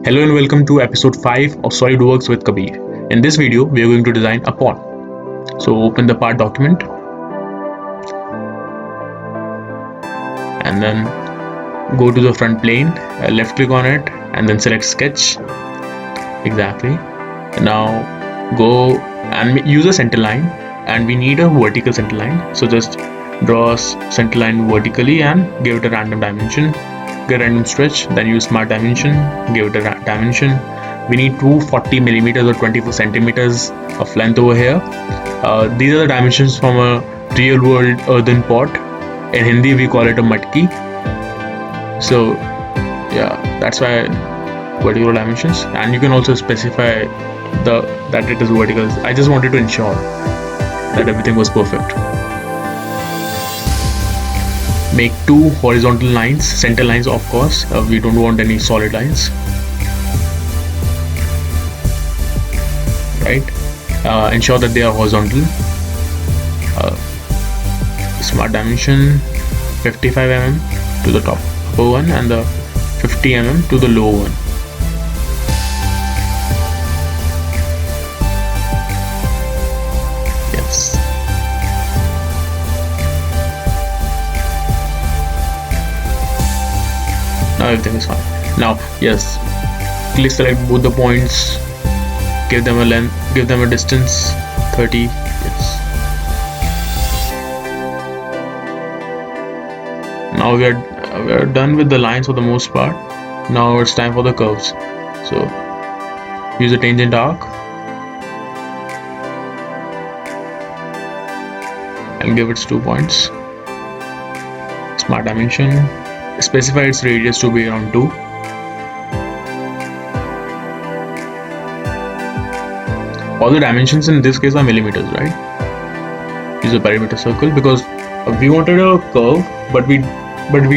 Hello and welcome to episode 5 of SolidWorks with Kabir. In this video, we are going to design a pawn. So open the part document and then go to the front plane, left click on it and then select sketch. Exactly. Now go and use a center line, and we need a vertical center line. So just draw a center line vertically and give it a random dimension. Get a random stretch, then use smart dimension, give it a dimension. We need 240 millimeters or 24 centimeters of length over here. These are the dimensions from a real world earthen pot. In Hindi we call it a matki. So yeah, that's why vertical dimensions, and you can also specify that it is vertical. I just wanted to ensure that everything was perfect. Make two horizontal lines, center lines of course. We don't want any solid lines, right? Ensure that they are horizontal. Smart dimension 55 mm to the top upper one and the 50 mm to the lower one. Yes. Now everything is fine. Now yes, please select both the points, give them a length, give them a distance 30. Yes. Now we are done with the lines for the most part. Now it's time for the curves. So use a tangent arc and give it 2 points. Smart dimension, specify its radius to be around 2. All the dimensions in this case are millimeters, right? Use a perimeter circle because we wanted a curve, but we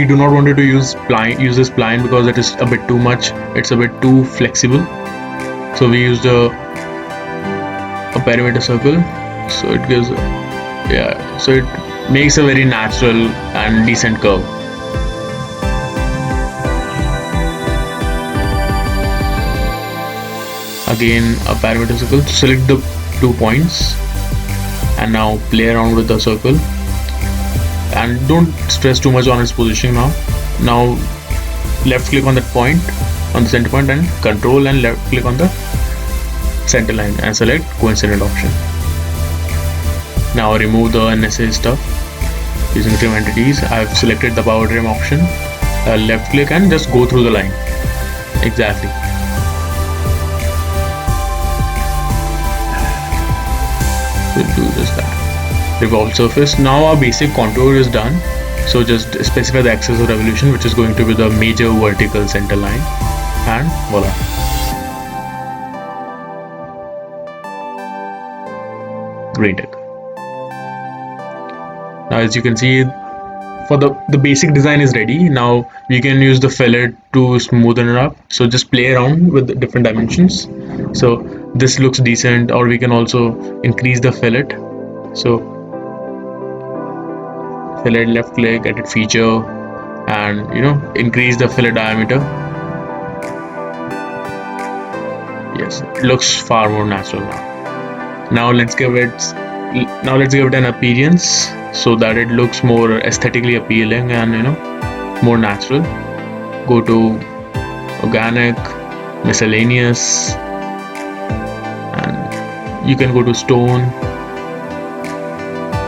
do not want to use this spline because it is a bit too much. It's a bit too flexible. So we used a perimeter circle. So it gives, so it makes a very natural and decent curve. Again a perimeter circle. Select the 2 points and now play around with the circle, and don't stress too much on its position. Now left click on that point, on the center point, and control and left click on the center line and select coincident option. Now remove the unnecessary stuff using trim entities. I have selected the power trim option. Left click and just go through the line. Exactly. We'll do just that. Revolve surface. Now our basic contour is done. So just specify the axis of revolution, which is going to be the major vertical center line, and voila. Great. Now as you can see, for the basic design is ready. Now we can use the fillet to smoothen it up. So just play around with the different dimensions. So this looks decent, or we can also increase the fillet. So fillet, left click, edit feature, and increase the fillet diameter. Yes, it looks far more natural now. Now let's give it an appearance so that it looks more aesthetically appealing and more natural. Go to organic, miscellaneous, and you can go to stone,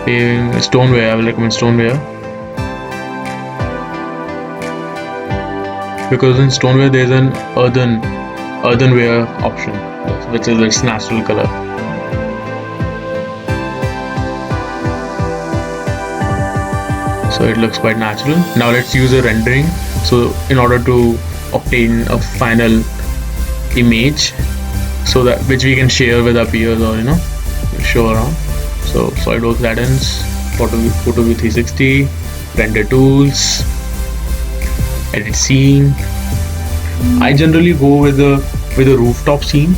paving, stoneware. I will recommend stoneware because in stoneware there is an earthenware option, which is its natural color. So it looks quite natural. Now let's use a rendering. So in order to obtain a final image, so that which we can share with our peers or show around. So SolidWorks add-ins, PhotoView 360, render tools, edit scene. I generally go with a rooftop scene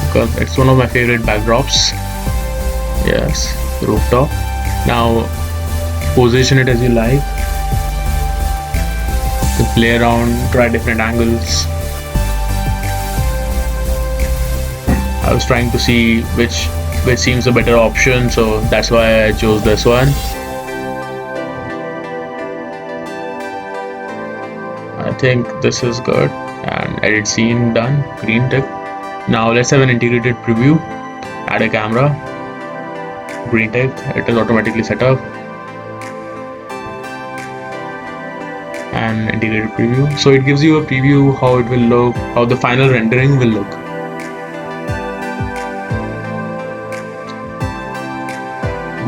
because it's one of my favorite backdrops. Yes, rooftop. Now position it as you like. to play around, try different angles. I was trying to see which seems a better option, so that's why I chose this one. I think this is good, and edit scene done, green tick. Now let's have an integrated preview. Add a camera, green tick, it is automatically set up. And integrated preview, so it gives you a preview how it will look, how the final rendering will look.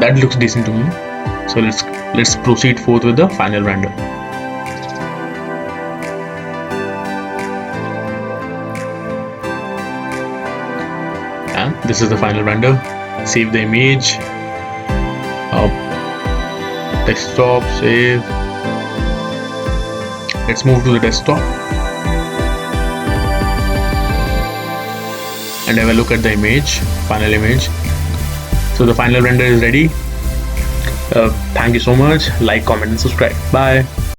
That looks decent to me, so let's proceed forth with the final render. And this is the final render. Save the image, desktop, save. Let's move to the desktop and have a look at the image, final image. So the final render is ready. Thank you so much. Like, comment and subscribe. Bye.